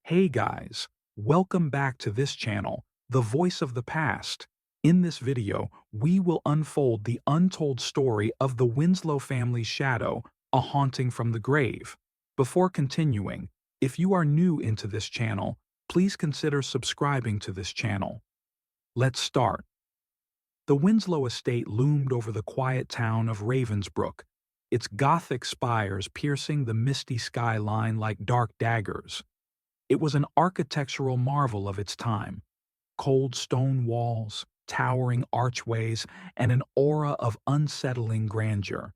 Hey guys, welcome back to this channel, The Voice of the Past. In this video, we will unfold the untold story of the Winslow family's shadow, a haunting from the grave. Before continuing, if you are new into this channel, please consider subscribing to this channel. Let's start. The Winslow estate loomed over the quiet town of Ravensbrook, its Gothic spires piercing the misty skyline like dark daggers. It was an architectural marvel of its time. Cold stone walls, towering archways, and an aura of unsettling grandeur.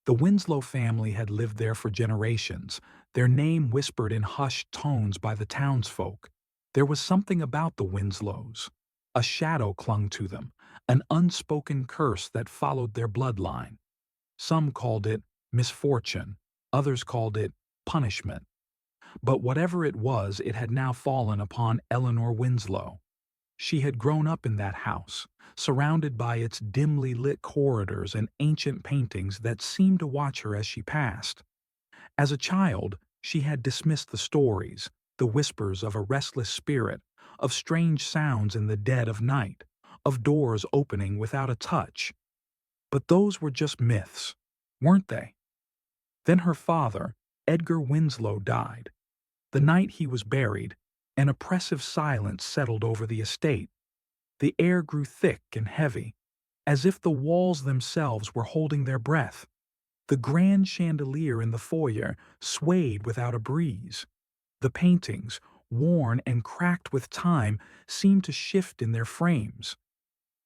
The Winslow family had lived there for generations, their name whispered in hushed tones by the townsfolk. There was something about the Winslows. A shadow clung to them, an unspoken curse that followed their bloodline. Some called it misfortune, others called it punishment. But whatever it was, it had now fallen upon Eleanor Winslow. She had grown up in that house, surrounded by its dimly lit corridors and ancient paintings that seemed to watch her as she passed. As a child, she had dismissed the stories, the whispers of a restless spirit, of strange sounds in the dead of night, of doors opening without a touch. But those were just myths, weren't they? Then her father, Edgar Winslow, died. The night he was buried, an oppressive silence settled over the estate. The air grew thick and heavy, as if the walls themselves were holding their breath. The grand chandelier in the foyer swayed without a breeze. The paintings, worn and cracked with time, seemed to shift in their frames.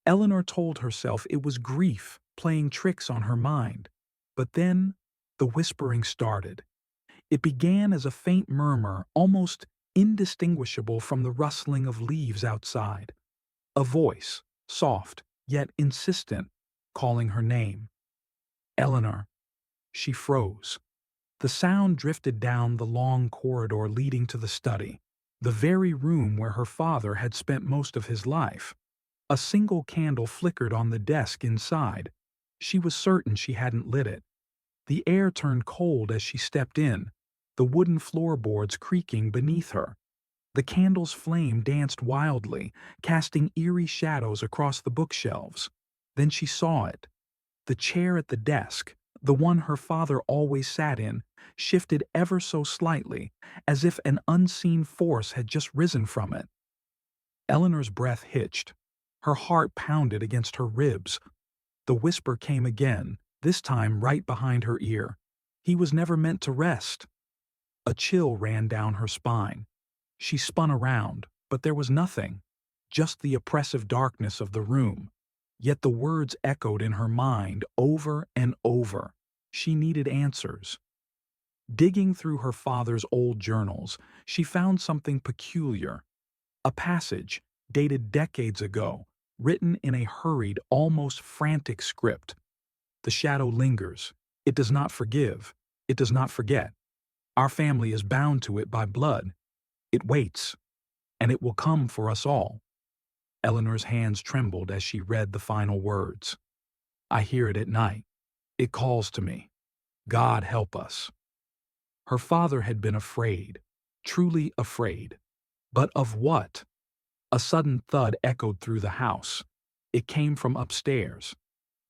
Eleanor told herself it was grief playing tricks on her mind. But then the whispering started. It began as a faint murmur, almost indistinguishable from the rustling of leaves outside. A voice, soft yet insistent, calling her name. Eleanor. She froze. The sound drifted down the long corridor leading to the study, the very room where her father had spent most of his life. A single candle flickered on the desk inside. She was certain she hadn't lit it. The air turned cold as she stepped in, the wooden floorboards creaking beneath her. The candle's flame danced wildly, casting eerie shadows across the bookshelves. Then she saw it. The chair at the desk, the one her father always sat in, shifted ever so slightly, as if an unseen force had just risen from it. Eleanor's breath hitched. Her heart pounded against her ribs. The whisper came again, this time right behind her ear. He was never meant to rest. A chill ran down her spine. She spun around, but there was nothing, just the oppressive darkness of the room. Yet the words echoed in her mind over and over. She needed answers. Digging through her father's old journals, she found something peculiar. A passage, dated decades ago, written in a hurried, almost frantic script. The shadow lingers. It does not forgive. It does not forget. Our family is bound to it by blood. It waits, and it will come for us all. Eleanor's hands trembled as she read the final words. I hear it at night. It calls to me. God help us. Her father had been afraid, truly afraid. But of what? A sudden thud echoed through the house. It came from upstairs.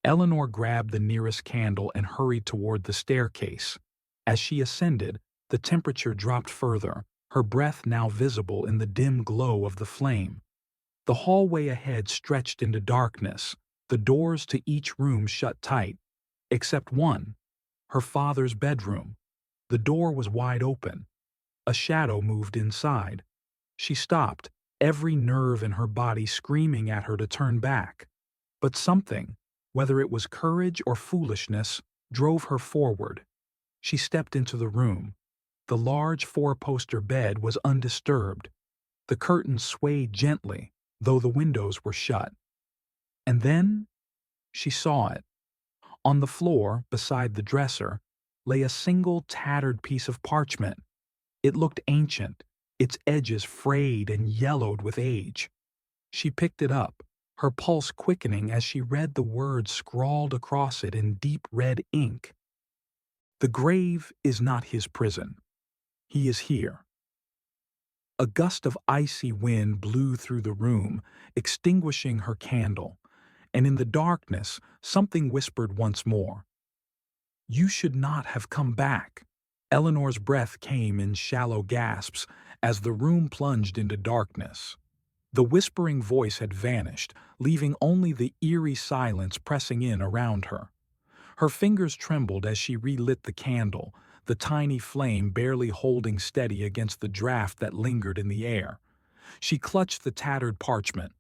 Eleanor grabbed the nearest candle and hurried toward the staircase. As she ascended, the temperature dropped further, her breath now visible in the dim glow of the flame. The hallway ahead stretched into darkness, the doors to each room shut tight, except one, her father's bedroom. The door was wide open. A shadow moved inside. She stopped, every nerve in her body screaming at her to turn back. But something, whether it was courage or foolishness, drove her forward. She stepped into the room. The large four-poster bed was undisturbed. The curtains swayed gently, though the windows were shut. And then she saw it. On the floor, beside the dresser, lay a single tattered piece of parchment. It looked ancient, its edges frayed and yellowed with age. She picked it up, her pulse quickening as she read the words scrawled across it in deep red ink. The grave is not his prison. He is here. A gust of icy wind blew through the room, extinguishing her candle, and in the darkness something whispered once more. "You should not have come back." Eleanor's breath came in shallow gasps as the room plunged into darkness. The whispering voice had vanished, leaving only the eerie silence pressing in around her. Her fingers trembled as she relit the candle, the tiny flame barely holding steady against the draft that lingered in the air. She clutched the tattered parchment.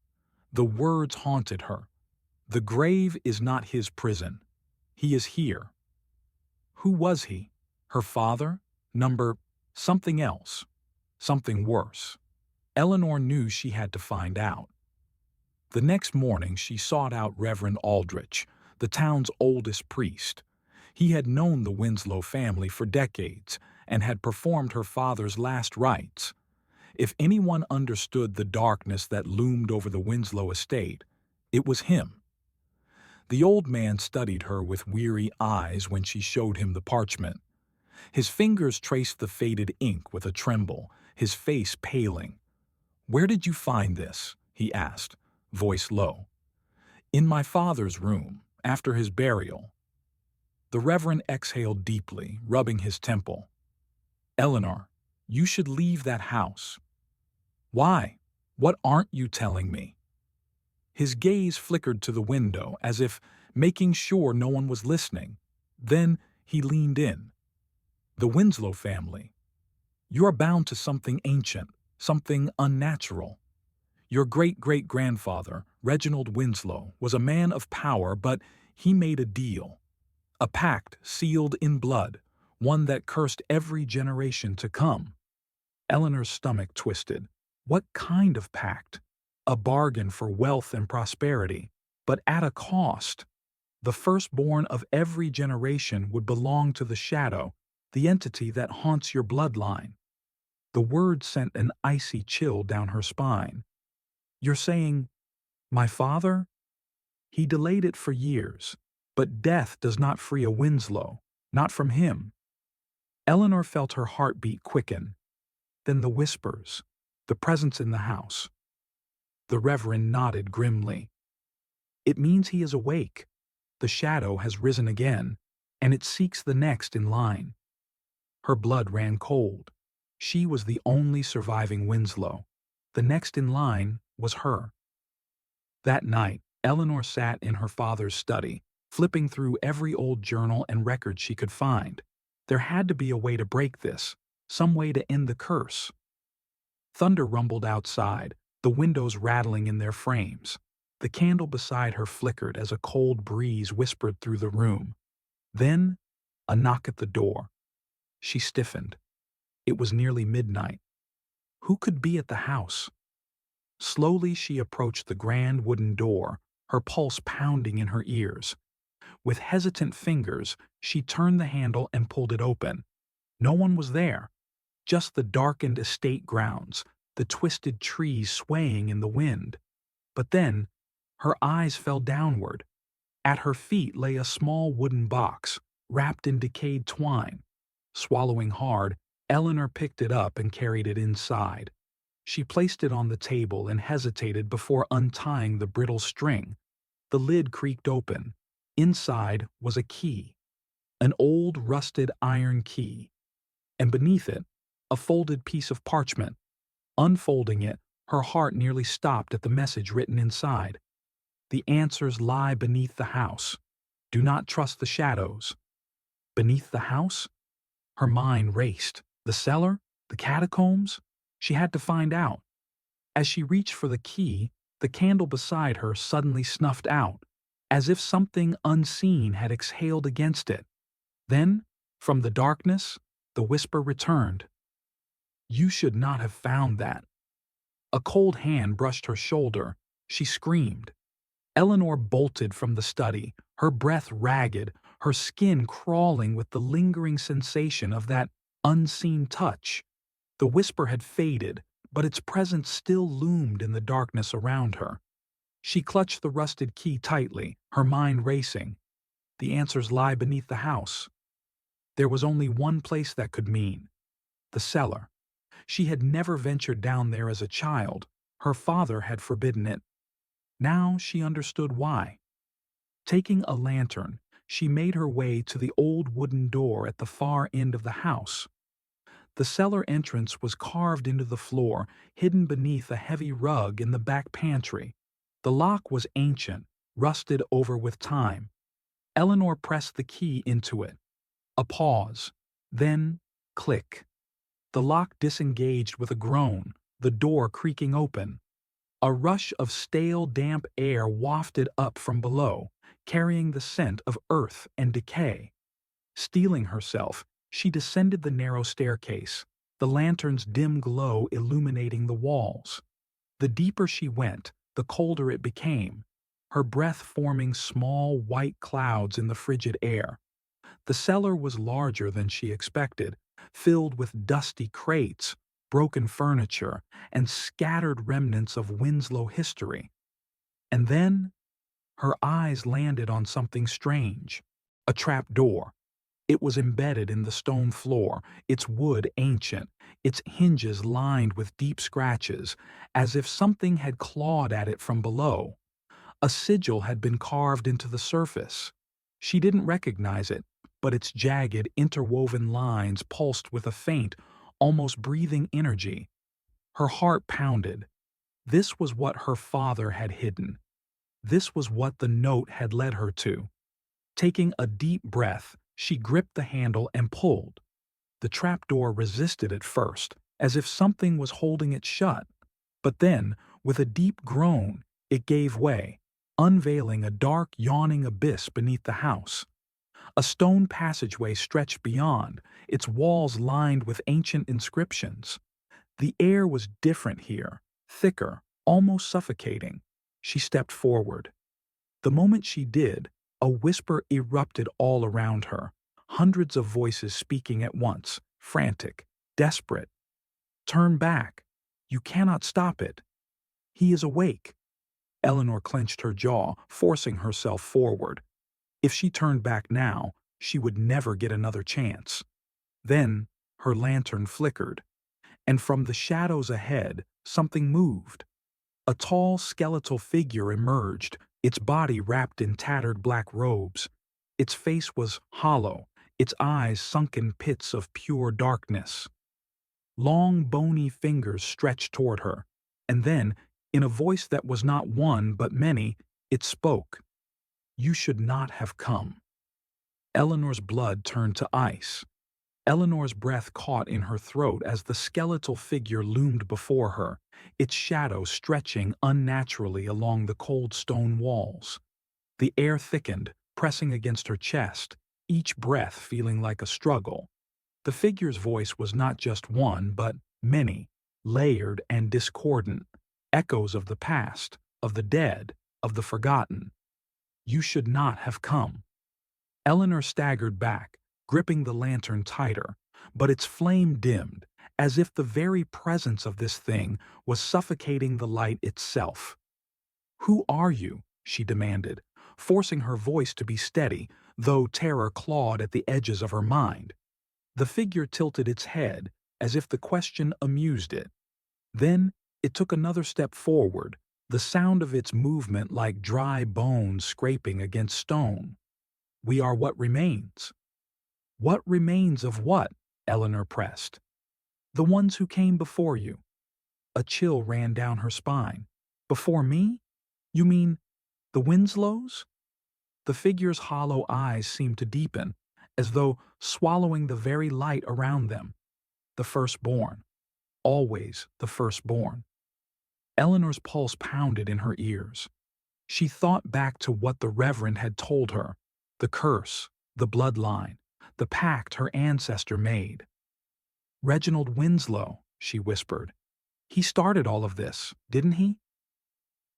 The words haunted her. "The grave is not his prison. He is here." Who was he? Her father? Number something else? Something worse? Eleanor knew she had to find out. The next morning she sought out Reverend Aldrich, the town's oldest priest. He had known the Winslow family for decades and had performed her father's last rites. If anyone understood the darkness that loomed over the Winslow estate, it was him. The old man studied her with weary eyes when she showed him the parchment. His fingers traced the faded ink with a tremble, his face paling. "Where did you find this?" he asked, voice low. "In my father's room, after his burial." The Reverend exhaled deeply, rubbing his temple. "Eleanor, you should leave that house." "Why? What aren't you telling me?" His gaze flickered to the window as if making sure no one was listening. Then he leaned in. "The Winslow family. You are bound to something ancient, something unnatural. Your great-great-grandfather, Reginald Winslow, was a man of power, but he made a deal. A pact sealed in blood, one that cursed every generation to come." Eleanor's stomach twisted. What kind of pact? A bargain for wealth and prosperity, but at a cost. The firstborn of every generation would belong to the shadow, the entity that haunts your bloodline. The word sent an icy chill down her spine. "You're saying, my father?" "He delayed it for years, but death does not free a Winslow, not from him." Eleanor felt her heartbeat quicken. Then the whispers, the presence in the house. The Reverend nodded grimly. "It means he is awake. The shadow has risen again, and it seeks the next in line." Her blood ran cold. She was the only surviving Winslow. The next in line was her. That night, Eleanor sat in her father's study, flipping through every old journal and record she could find. There had to be a way to break this, some way to end the curse. Thunder rumbled outside, the windows rattling in their frames. The candle beside her flickered as a cold breeze whispered through the room. Then, a knock at the door. She stiffened. It was nearly midnight. Who could be at the house? Slowly she approached the grand wooden door, her pulse pounding in her ears. With hesitant fingers, she turned the handle and pulled it open. No one was there, just the darkened estate grounds, the twisted trees swaying in the wind. But then, her eyes fell downward. At her feet lay a small wooden box, wrapped in decayed twine. Swallowing hard, Eleanor picked it up and carried it inside. She placed it on the table and hesitated before untying the brittle string. The lid creaked open. Inside was a key, an old rusted iron key, and beneath it, a folded piece of parchment. Unfolding it, her heart nearly stopped at the message written inside. "The answers lie beneath the house. Do not trust the shadows." Beneath the house? Her mind raced. The cellar? The catacombs? She had to find out. As she reached for the key, the candle beside her suddenly snuffed out, as if something unseen had exhaled against it. Then, from the darkness, the whisper returned. "You should not have found that." A cold hand brushed her shoulder. She screamed. Eleanor bolted from the study, her breath ragged, her skin crawling with the lingering sensation of that unseen touch. The whisper had faded, but its presence still loomed in the darkness around her. She clutched the rusted key tightly, her mind racing. The answers lie beneath the house. There was only one place that could mean the cellar. She had never ventured down there as a child. Her father had forbidden it. Now she understood why. Taking a lantern, she made her way to the old wooden door at the far end of the house. The cellar entrance was carved into the floor, hidden beneath a heavy rug in the back pantry. The lock was ancient, rusted over with time. Eleanor pressed the key into it. A pause. Then, click. The lock disengaged with a groan, the door creaking open. A rush of stale, damp air wafted up from below, carrying the scent of earth and decay. Steeling herself, she descended the narrow staircase, the lantern's dim glow illuminating the walls. The deeper she went, the colder it became, her breath forming small white clouds in the frigid air. The cellar was larger than she expected, filled with dusty crates, broken furniture, and scattered remnants of Winslow history. And then, her eyes landed on something strange. A trapdoor. It was embedded in the stone floor, its wood ancient, its hinges lined with deep scratches, as if something had clawed at it from below. A sigil had been carved into the surface. She didn't recognize it, but its jagged, interwoven lines pulsed with a faint, almost breathing energy. Her heart pounded. This was what her father had hidden. This was what the note had led her to. Taking a deep breath, she gripped the handle and pulled. The trapdoor resisted at first, as if something was holding it shut. But then, with a deep groan, it gave way, unveiling a dark, yawning abyss beneath the house. A stone passageway stretched beyond, its walls lined with ancient inscriptions. The air was different here, thicker, almost suffocating. She stepped forward. The moment she did, a whisper erupted all around her, hundreds of voices speaking at once, frantic, desperate. "Turn back. You cannot stop it. He is awake." Eleanor clenched her jaw, forcing herself forward. If she turned back now, she would never get another chance. Then, her lantern flickered, and from the shadows ahead, something moved. A tall, skeletal figure emerged, its body wrapped in tattered black robes. Its face was hollow, its eyes sunken pits of pure darkness. Long, bony fingers stretched toward her, and then, in a voice that was not one but many, it spoke. "You should not have come." Eleanor's blood turned to ice. Eleanor's breath caught in her throat as the skeletal figure loomed before her, its shadow stretching unnaturally along the cold stone walls. The air thickened, pressing against her chest, each breath feeling like a struggle. The figure's voice was not just one, but many, layered and discordant, echoes of the past, of the dead, of the forgotten. "You should not have come." Eleanor staggered back, gripping the lantern tighter, but its flame dimmed, as if the very presence of this thing was suffocating the light itself. "Who are you?" she demanded, forcing her voice to be steady, though terror clawed at the edges of her mind. The figure tilted its head, as if the question amused it. Then it took another step forward, the sound of its movement like dry bones scraping against stone. "We are what remains." "What remains of what?" Eleanor pressed. "The ones who came before you." A chill ran down her spine. "Before me? You mean the Winslows?" The figure's hollow eyes seemed to deepen, as though swallowing the very light around them. "The firstborn. Always the firstborn." Eleanor's pulse pounded in her ears. She thought back to what the Reverend had told her, the curse, the bloodline, the pact her ancestor made. "Reginald Winslow," she whispered. "He started all of this, didn't he?"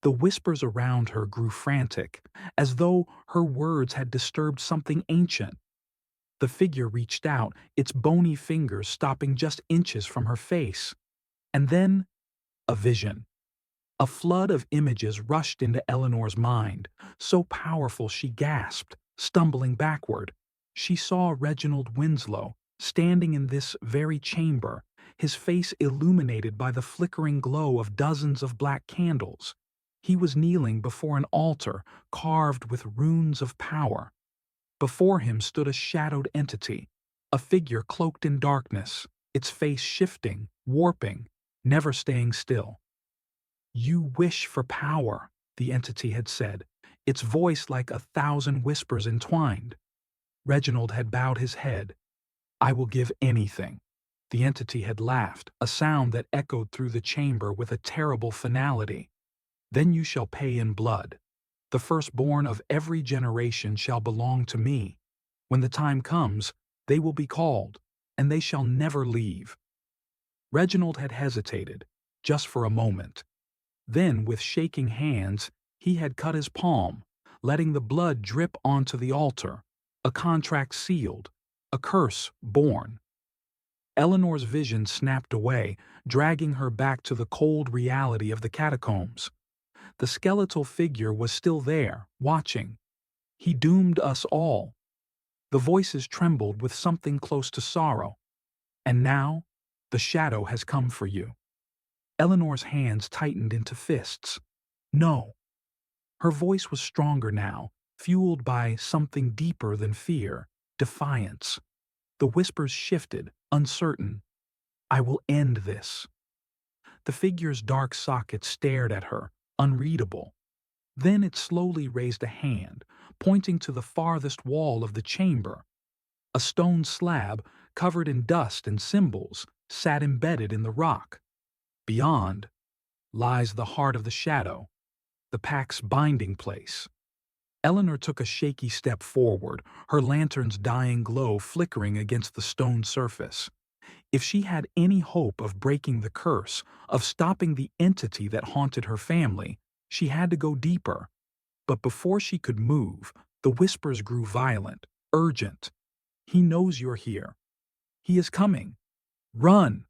The whispers around her grew frantic, as though her words had disturbed something ancient. The figure reached out, its bony fingers stopping just inches from her face. And then, a vision. A flood of images rushed into Eleanor's mind, so powerful she gasped, stumbling backward. She saw Reginald Winslow, standing in this very chamber, his face illuminated by the flickering glow of dozens of black candles. He was kneeling before an altar carved with runes of power. Before him stood a shadowed entity, a figure cloaked in darkness, its face shifting, warping, never staying still. "You wish for power," the entity had said, its voice like 1,000 whispers entwined. Reginald had bowed his head. "I will give anything." The entity had laughed, a sound that echoed through the chamber with a terrible finality. "Then you shall pay in blood. The firstborn of every generation shall belong to me. When the time comes, they will be called, and they shall never leave." Reginald had hesitated, just for a moment. Then, with shaking hands, he had cut his palm, letting the blood drip onto the altar, a contract sealed, a curse born. Eleanor's vision snapped away, dragging her back to the cold reality of the catacombs. The skeletal figure was still there, watching. "He doomed us all." The voices trembled with something close to sorrow. "And now, the shadow has come for you." Eleanor's hands tightened into fists. "No." Her voice was stronger now, fueled by something deeper than fear, defiance. The whispers shifted, uncertain. "I will end this." The figure's dark socket stared at her, unreadable. Then it slowly raised a hand, pointing to the farthest wall of the chamber. A stone slab, covered in dust and symbols, sat embedded in the rock. Beyond lies the heart of the shadow, the pack's binding place. Eleanor took a shaky step forward, her lantern's dying glow flickering against the stone surface. If she had any hope of breaking the curse, of stopping the entity that haunted her family, she had to go deeper. But before she could move, the whispers grew violent, urgent. "He knows you're here. He is coming. Run!"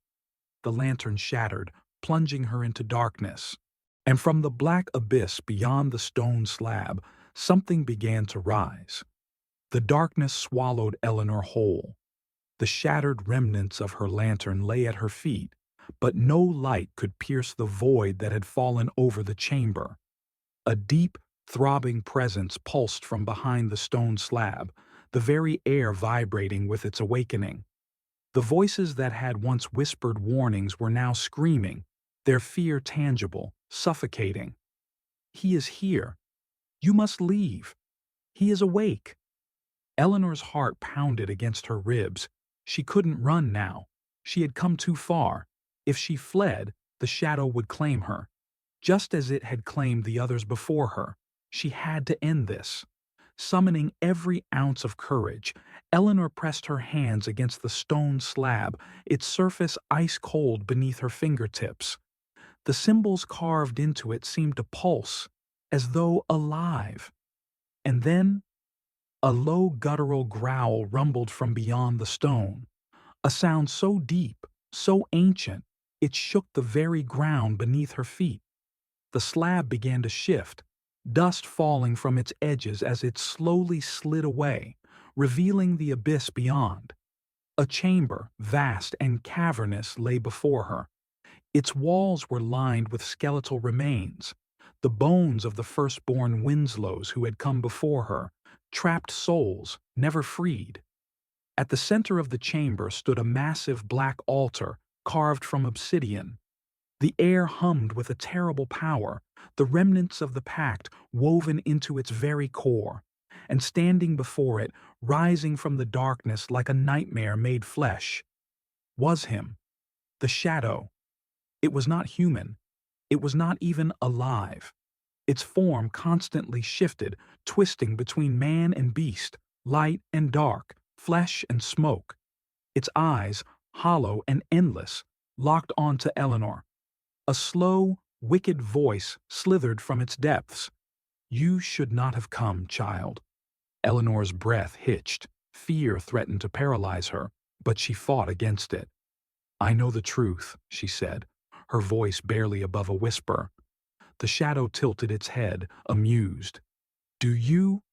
The lantern shattered, plunging her into darkness. And from the black abyss beyond the stone slab, something began to rise. The darkness swallowed Eleanor whole. The shattered remnants of her lantern lay at her feet, but no light could pierce the void that had fallen over the chamber. A deep, throbbing presence pulsed from behind the stone slab, the very air vibrating with its awakening. The voices that had once whispered warnings were now screaming, their fear tangible, suffocating. "He is here. You must leave. He is awake." Eleanor's heart pounded against her ribs. She couldn't run now. She had come too far. If she fled, the shadow would claim her. Just as it had claimed the others before her. She had to end this. Summoning every ounce of courage, Eleanor pressed her hands against the stone slab, its surface ice-cold beneath her fingertips. The symbols carved into it seemed to pulse, as though alive. And then, a low guttural growl rumbled from beyond the stone, a sound so deep, so ancient, it shook the very ground beneath her feet. The slab began to shift, dust falling from its edges as it slowly slid away, revealing the abyss beyond. A chamber, vast and cavernous, lay before her. Its walls were lined with skeletal remains, the bones of the firstborn Winslows who had come before her, trapped souls, never freed. At the center of the chamber stood a massive black altar carved from obsidian. The air hummed with a terrible power, the remnants of the pact woven into its very core, and standing before it, rising from the darkness like a nightmare made flesh, was him, the shadow. It was not human. It was not even alive. Its form constantly shifted, twisting between man and beast, light and dark, flesh and smoke. Its eyes, hollow and endless, locked onto Eleanor. A slow, wicked voice slithered from its depths. "You should not have come, child." Eleanor's breath hitched. Fear threatened to paralyze her, but she fought against it. "I know the truth," she said, her voice barely above a whisper. The shadow tilted its head, amused. "Do you?"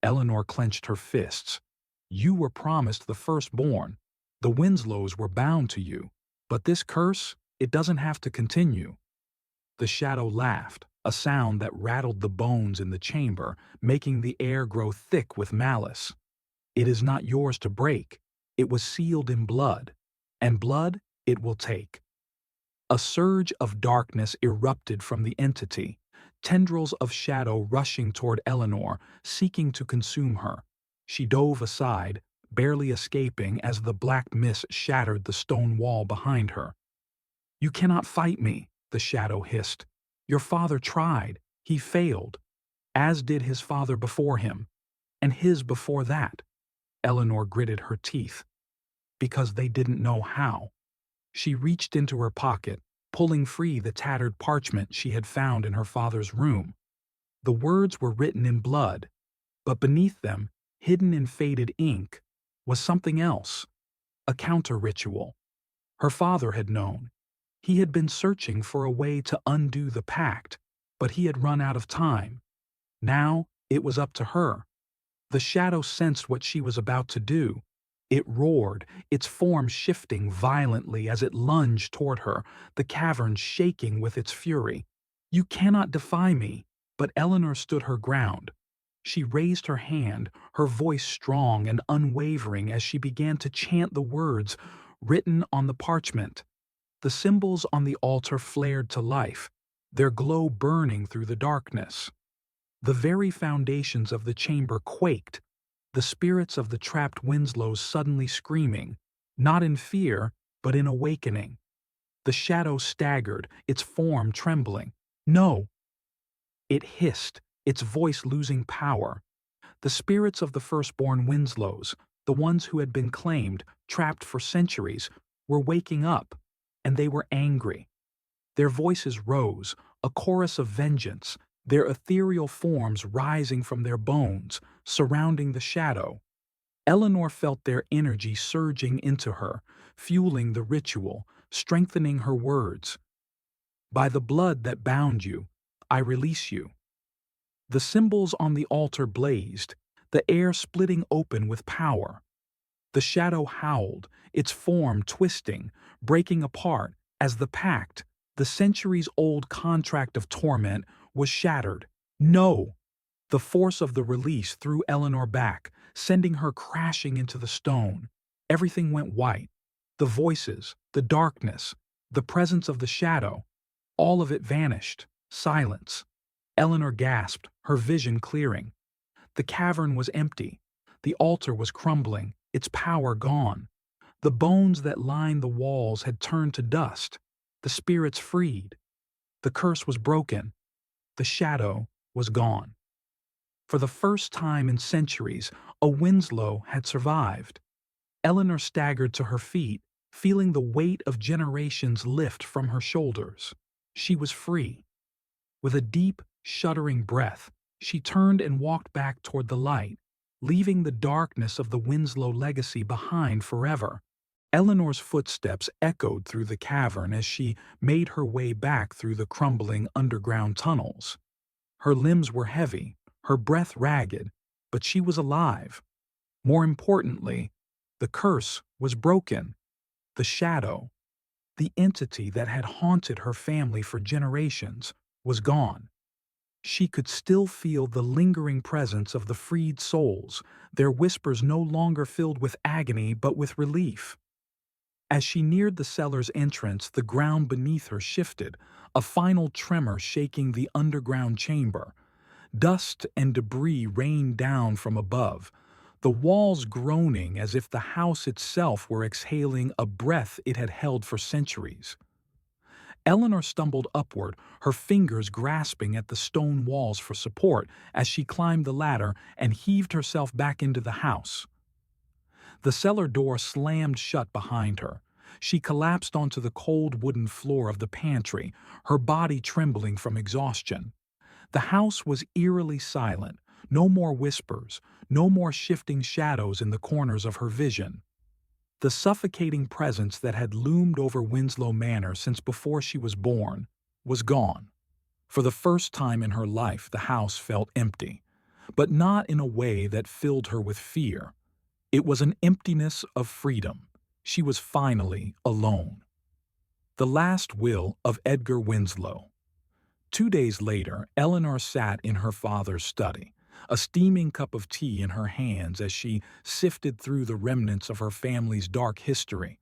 Eleanor clenched her fists. "You were promised the firstborn. The Winslows were bound to you. But this curse, it doesn't have to continue. The shadow laughed, a sound that rattled the bones in the chamber, making the air grow thick with malice. It is not yours to break. It was sealed in blood, and blood it will take. A surge of darkness erupted from the entity, tendrils of shadow rushing toward Eleanor, seeking to consume her. She dove aside, barely escaping as the black mist shattered the stone wall behind her. "You cannot fight me," the shadow hissed. "Your father tried. He failed, as did his father before him, and his before that." Eleanor gritted her teeth. Because they didn't know how. She reached into her pocket, pulling free the tattered parchment she had found in her father's room. The words were written in blood, but beneath them, hidden in faded ink, was something else, a counter-ritual. Her father had known. He had been searching for a way to undo the pact, but he had run out of time. Now it was up to her. The shadow sensed what she was about to do. It roared, its form shifting violently as it lunged toward her, the cavern shaking with its fury. "You cannot defy me." But Eleanor stood her ground. She raised her hand, her voice strong and unwavering as she began to chant the words written on the parchment. The symbols on the altar flared to life, their glow burning through the darkness. The very foundations of the chamber quaked, the spirits of the trapped Winslows suddenly screaming, not in fear, but in awakening. The shadow staggered, its form trembling. "No!" It hissed, its voice losing power. The spirits of the firstborn Winslows, the ones who had been claimed, trapped for centuries, were waking up, and they were angry. Their voices rose, a chorus of vengeance, their ethereal forms rising from their bones, surrounding the shadow. Eleanor felt their energy surging into her, fueling the ritual, strengthening her words. "By the blood that bound you, I release you." The symbols on the altar blazed, the air splitting open with power. The shadow howled, its form twisting, breaking apart as the pact, the centuries-old contract of torment, was shattered. "No!" The force of the release threw Eleanor back, sending her crashing into the stone. Everything went white. The voices, the darkness, the presence of the shadow, all of it vanished. Silence. Eleanor gasped, her vision clearing. The cavern was empty. The altar was crumbling, its power gone. The bones that lined the walls had turned to dust. The spirits freed. The curse was broken. The shadow was gone. For the first time in centuries, a Winslow had survived. Eleanor staggered to her feet, feeling the weight of generations lift from her shoulders. She was free. With a deep, shuddering breath, she turned and walked back toward the light, leaving the darkness of the Winslow legacy behind forever. Eleanor's footsteps echoed through the cavern as she made her way back through the crumbling underground tunnels. Her limbs were heavy, her breath ragged, but she was alive. More importantly, the curse was broken. The shadow, the entity that had haunted her family for generations, was gone. She could still feel the lingering presence of the freed souls, their whispers no longer filled with agony but with relief. As she neared the cellar's entrance, the ground beneath her shifted, a final tremor shaking the underground chamber. Dust and debris rained down from above, the walls groaning as if the house itself were exhaling a breath it had held for centuries. Eleanor stumbled upward, her fingers grasping at the stone walls for support as she climbed the ladder and heaved herself back into the house. The cellar door slammed shut behind her. She collapsed onto the cold wooden floor of the pantry, her body trembling from exhaustion. The house was eerily silent, no more whispers, no more shifting shadows in the corners of her vision. The suffocating presence that had loomed over Winslow Manor since before she was born was gone. For the first time in her life, the house felt empty, but not in a way that filled her with fear. It was an emptiness of freedom. She was finally alone. The Last Will of Edgar Winslow. 2 days later, Eleanor sat in her father's study, a steaming cup of tea in her hands as she sifted through the remnants of her family's dark history.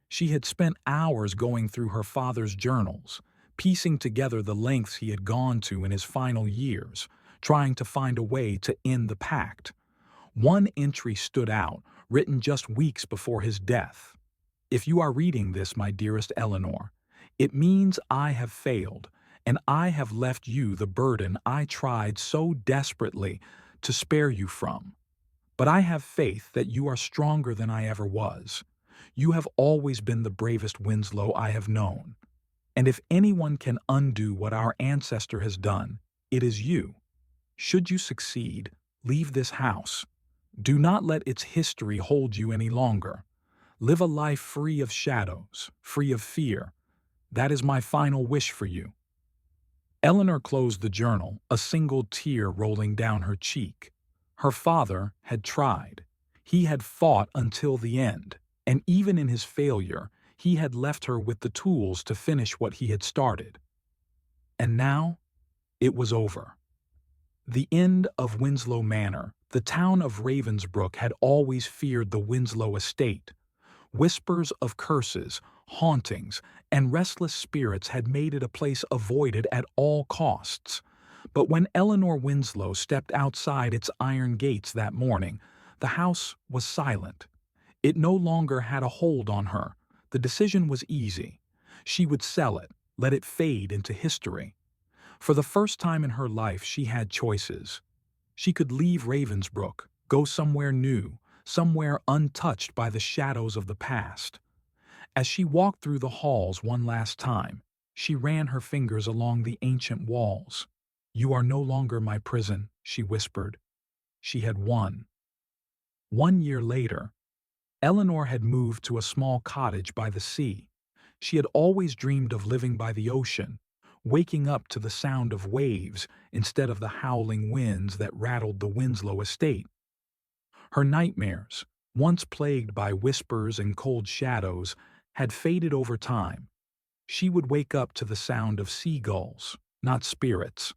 She had spent hours going through her father's journals, piecing together the lengths he had gone to in his final years, trying to find a way to end the pact. One entry stood out, written just weeks before his death. If you are reading this, my dearest Eleanor, it means I have failed, and I have left you the burden I tried so desperately to spare you from. But I have faith that you are stronger than I ever was. You have always been the bravest Winslow I have known. And if anyone can undo what our ancestor has done, it is you. Should you succeed, leave this house. Do not let its history hold you any longer. Live a life free of shadows, free of fear. That is my final wish for you. Eleanor closed the journal, a single tear rolling down her cheek. Her father had tried. He had fought until the end, and even in his failure, he had left her with the tools to finish what he had started. And now, it was over. The end of Winslow Manor. The town of Ravensbrook had always feared the Winslow estate. Whispers of curses, hauntings, and restless spirits had made it a place avoided at all costs. But when Eleanor Winslow stepped outside its iron gates that morning, the house was silent. It no longer had a hold on her. The decision was easy. She would sell it, let it fade into history. For the first time in her life, she had choices. She could leave Ravensbrook, go somewhere new, somewhere untouched by the shadows of the past. As she walked through the halls one last time, she ran her fingers along the ancient walls. "You are no longer my prison," she whispered. She had won. 1 year later, Eleanor had moved to a small cottage by the sea. She had always dreamed of living by the ocean, waking up to the sound of waves instead of the howling winds that rattled the Winslow estate. Her nightmares, once plagued by whispers and cold shadows, had faded over time. She would wake up to the sound of seagulls, not spirits.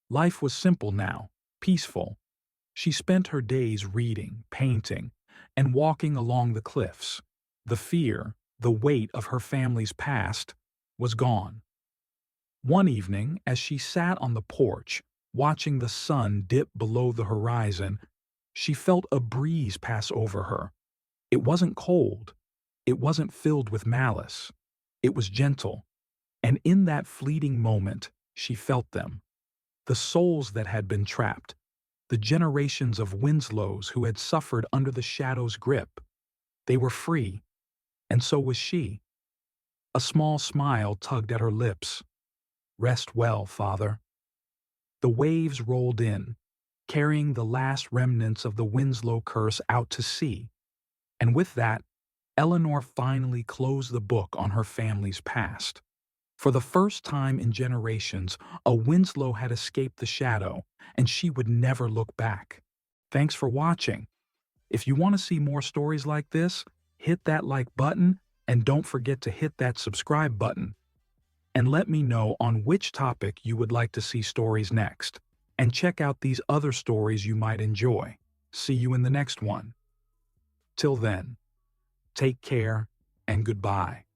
Life was simple now, peaceful. She spent her days reading, painting, and walking along the cliffs. The fear, the weight of her family's past, was gone. One evening, as she sat on the porch, watching the sun dip below the horizon, she felt a breeze pass over her. It wasn't cold. It wasn't filled with malice. It was gentle. And in that fleeting moment, she felt them. The souls that had been trapped. The generations of Winslows who had suffered under the shadow's grip. They were free. And so was she. A small smile tugged at her lips. "Rest well, Father." The waves rolled in, carrying the last remnants of the Winslow curse out to sea. And with that, Eleanor finally closed the book on her family's past. For the first time in generations, a Winslow had escaped the shadow, and she would never look back. Thanks for watching. If you want to see more stories like this, hit that like button, and don't forget to hit that subscribe button. And let me know on which topic you would like to see stories next. And check out these other stories you might enjoy. See you in the next one. Till then, take care and goodbye.